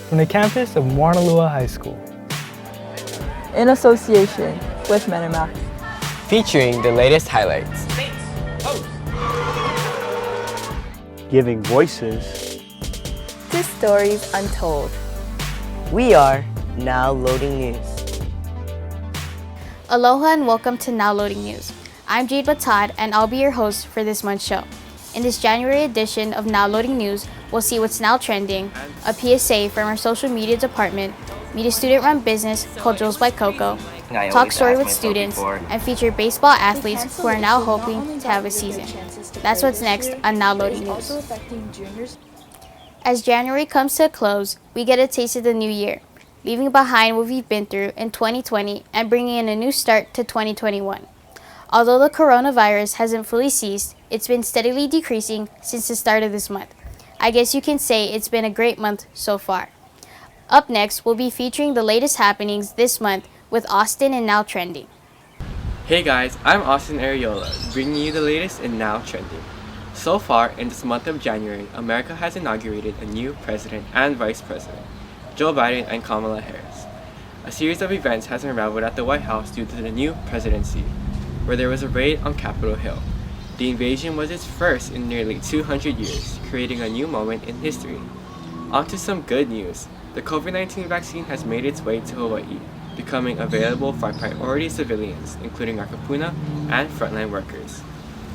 from the campus of Warnalua High School. In association with Menimac. Featuring the latest highlights. Giving voices to stories untold. We are Now Loading News. Aloha and welcome to Now Loading News. I'm Jade Batad and I'll be your host for this month's show. In this January edition of Now Loading News, we'll see what's now trending, a PSA from our social media department, meet a student-run business called Jules by Coco, talk story with students, and feature baseball athletes who are now hoping to have a season. That's what's next on Now Loading News. As January comes to a close, we get a taste of the new year, leaving behind what we've been through in 2020 and bringing in a new start to 2021. Although the coronavirus hasn't fully ceased, it's been steadily decreasing since the start of this month. I guess you can say it's been a great month so far. Up next, we'll be featuring the latest happenings this month with Austin and Now Trending. Hey guys, I'm Austin Ariola, bringing you the latest in Now Trending. So far, in this month of January, America has inaugurated a new president and vice president, Joe Biden and Kamala Harris. A series of events has unraveled at the White House due to the new presidency, where there was a raid on Capitol Hill. The invasion was its first in nearly 200 years, creating a new moment in history. On to some good news. The COVID-19 vaccine has made its way to Hawaii, becoming available for priority civilians, including our kapuna and frontline workers.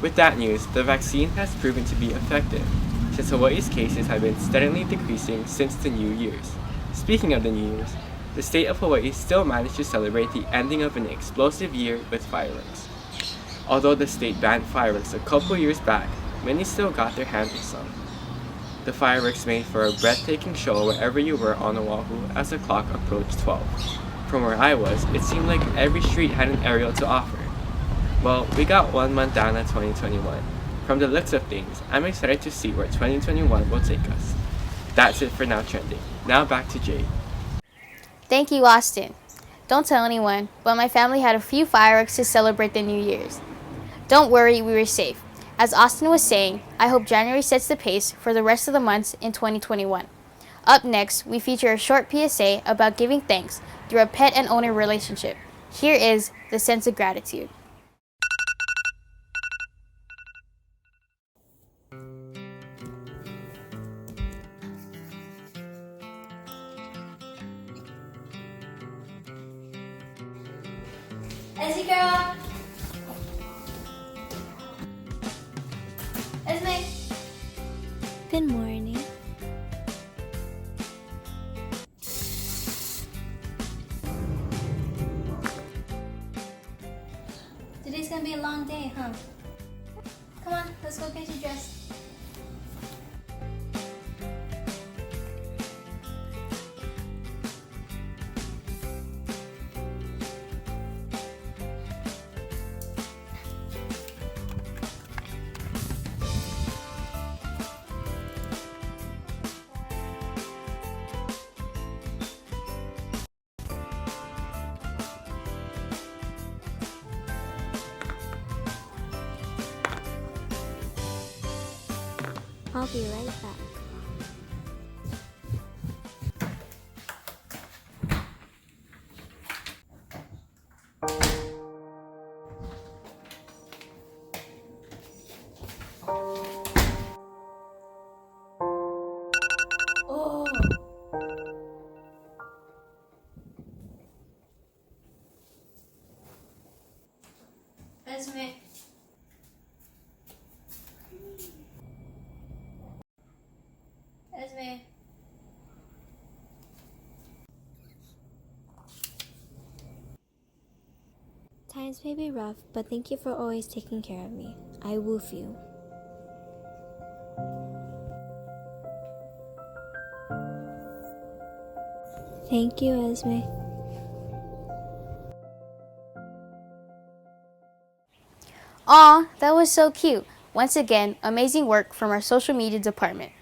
With that news, the vaccine has proven to be effective, since Hawaii's cases have been steadily decreasing since the New Year's. Speaking of the New Year's, the state of Hawaii still managed to celebrate the ending of an explosive year with fireworks. Although the state banned fireworks a couple years back, many still got their hands on some. The fireworks made for a breathtaking show wherever you were on Oahu as the clock approached 12. From where I was, it seemed like every street had an aerial to offer. Well, we got 1 month down at 2021. From the looks of things, I'm excited to see where 2021 will take us. That's it for Now Trending. Now back to Jade. Thank you, Austin. Don't tell anyone, but my family had a few fireworks to celebrate the New Year's. Don't worry, we were safe. As Austin was saying, I hope January sets the pace for the rest of the months in 2021. Up next, we feature a short PSA about giving thanks through a pet and owner relationship. Here is the sense of gratitude. Ezzy girl! Esme! Good morning. Today's gonna be a long day, huh? Come on, let's go get you dressed. I'll be right back. Oh! Esme. Esme. Times may be rough, but thank you for always taking care of me. I woof you. Thank you, Esme. Aw, that was so cute. Once again, amazing work from our social media department.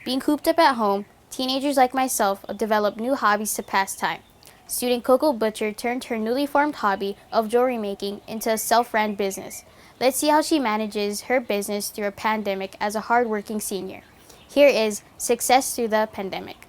Being cooped up at home, teenagers like myself develop new hobbies to pass time. Student Coco Butcher turned her newly formed hobby of jewelry making into a self-ran business. Let's see how she manages her business through a pandemic as a hardworking senior. Here is Success Through the Pandemic.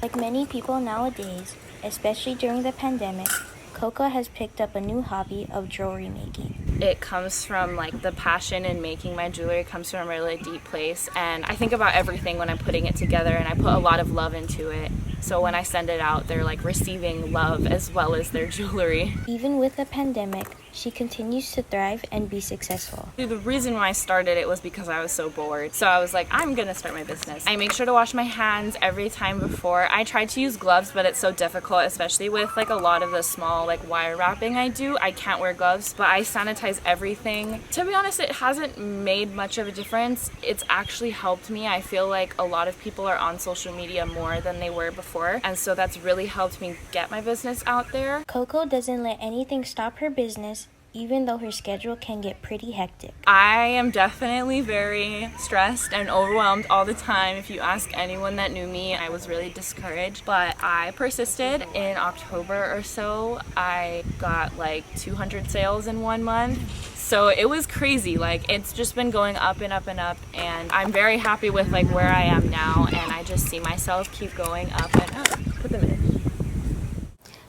Like many people nowadays, especially during the pandemic, Coco has picked up a new hobby of jewelry making. It comes from like the passion in making my jewelry comes from a really deep place, and I think about everything when I'm putting it together, and I put a lot of love into it. So when I send it out, they're like receiving love as well as their jewelry. Even with the pandemic, she continues to thrive and be successful. The reason why I started it was because I was so bored. So I was like, I'm gonna start my business. I make sure to wash my hands every time before. I try to use gloves, but it's so difficult, especially with like a lot of the small like wire wrapping I do. I can't wear gloves, but I sanitize everything. To be honest, it hasn't made much of a difference. It's actually helped me. I feel like a lot of people are on social media more than they were before, and so that's really helped me get my business out there. Coco doesn't let anything stop her business, even though her schedule can get pretty hectic. I am definitely very stressed and overwhelmed all the time. If you ask anyone that knew me, I was really discouraged, but I persisted. In October or so, I got like 200 sales in 1 month. So it was crazy. Like, it's just been going up and up and up, and I'm very happy with like where I am now, and I just see myself keep going up and up. Put them in.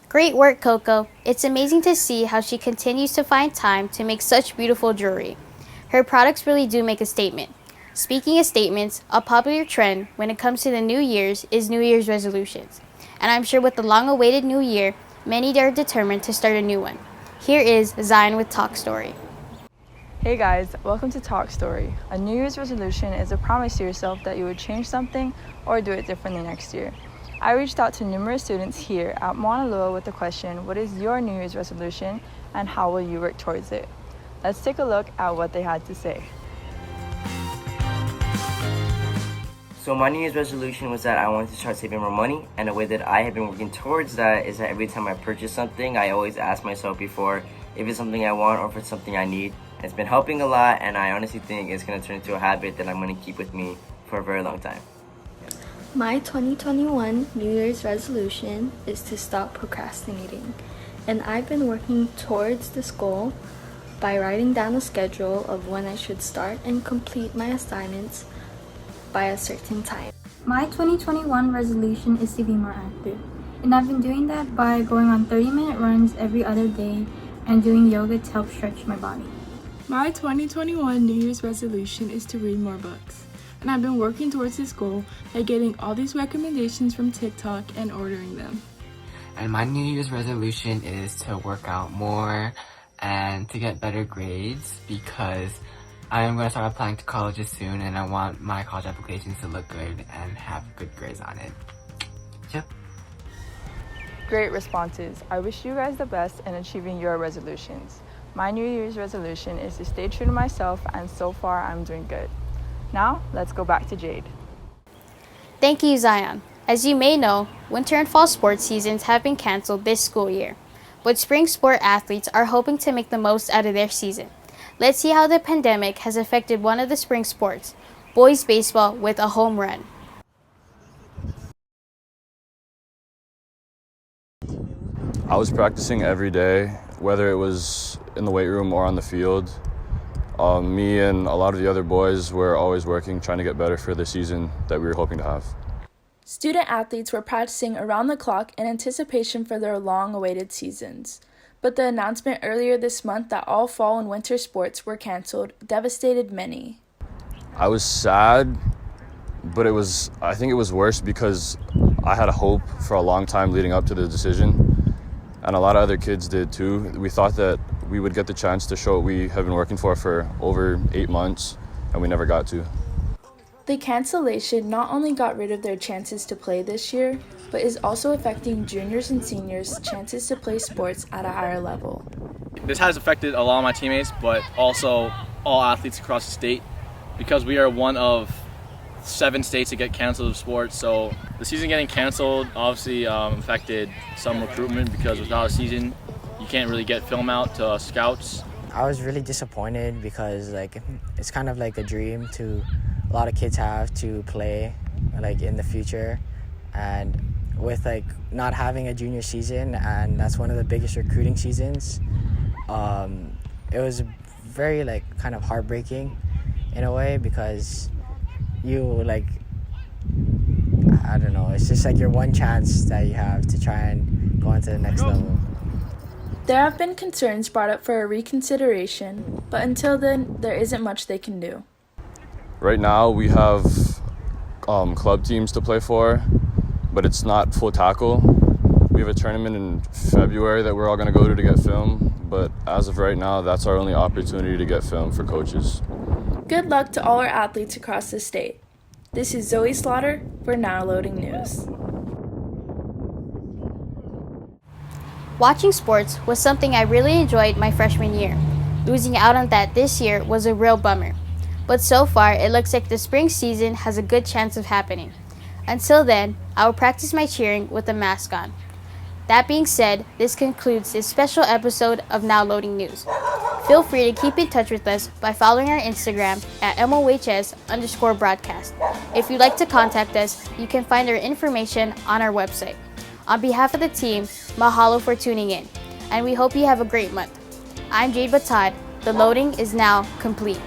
Great work, Coco. It's amazing to see how she continues to find time to make such beautiful jewelry. Her products really do make a statement. Speaking of statements, a popular trend when it comes to the New Year's is New Year's resolutions. And I'm sure with the long-awaited New Year, many are determined to start a new one. Here is Zion with Talk Story. Hey guys, welcome to Talk Story. A New Year's resolution is a promise to yourself that you would change something or do it differently next year. I reached out to numerous students here at Mauna Loa with the question, what is your New Year's resolution and how will you work towards it? Let's take a look at what they had to say. So my New Year's resolution was that I wanted to start saving more money, and the way that I have been working towards that is that every time I purchase something, I always ask myself before if it's something I want or if it's something I need. It's been helping a lot, and I honestly think it's going to turn into a habit that I'm going to keep with me for a very long time. My 2021 New Year's resolution is to stop procrastinating, and I've been working towards this goal by writing down a schedule of when I should start and complete my assignments by a certain time. My 2021 resolution is to be more active, and I've been doing that by going on 30-minute runs every other day and doing yoga to help stretch my body. My 2021 New Year's resolution is to read more books, and I've been working towards this goal by getting all these recommendations from TikTok and ordering them. And my New Year's resolution is to work out more and to get better grades, because I am going to start applying to colleges soon, and I want my college applications to look good and have good grades on it. Yep. Great responses. I wish you guys the best in achieving your resolutions. My New Year's resolution is to stay true to myself, and so far I'm doing good. Now, let's go back to Jade. Thank you, Zion. As you may know, winter and fall sports seasons have been canceled this school year, but spring sport athletes are hoping to make the most out of their season. Let's see how the pandemic has affected one of the spring sports, boys baseball, with a home run. I was practicing every day, whether it was in the weight room or on the field. Me and a lot of the other boys were always working, trying to get better for the season that we were hoping to have. Student athletes were practicing around the clock in anticipation for their long-awaited seasons. But the announcement earlier this month that all fall and winter sports were canceled devastated many. I was sad, but I think it was worse because I had a hope for a long time leading up to the decision, and a lot of other kids did too. We thought that we would get the chance to show what we have been working for over 8 months, and we never got to. The cancellation not only got rid of their chances to play this year, but is also affecting juniors and seniors' chances to play sports at a higher level. This has affected a lot of my teammates, but also all athletes across the state, because we are one of 7 states that get canceled of sports. So the season getting canceled obviously affected some recruitment, because without a season, you can't really get film out to scouts. I was really disappointed because it's kind of like a dream to a lot of kids have to play in the future, and with not having a junior season, and that's one of the biggest recruiting seasons, it was very kind of heartbreaking in a way, because you I don't know, it's just like your one chance that you have to try and go into the next level. There have been concerns brought up for a reconsideration, but until then, there isn't much they can do. Right now we have club teams to play for, but it's not full tackle. We have a tournament in February that we're all going to go to get film, but as of right now, that's our only opportunity to get film for coaches. Good luck to all our athletes across the state. This is Zoe Slaughter for Now Loading News. Watching sports was something I really enjoyed my freshman year. Losing out on that this year was a real bummer. But so far, it looks like the spring season has a good chance of happening. Until then, I will practice my cheering with a mask on. That being said, this concludes this special episode of Now Loading News. Feel free to keep in touch with us by following our Instagram at MOHS_broadcast. If you'd like to contact us, you can find our information on our website. On behalf of the team, mahalo for tuning in, and we hope you have a great month. I'm Jade Batad. The loading is now complete.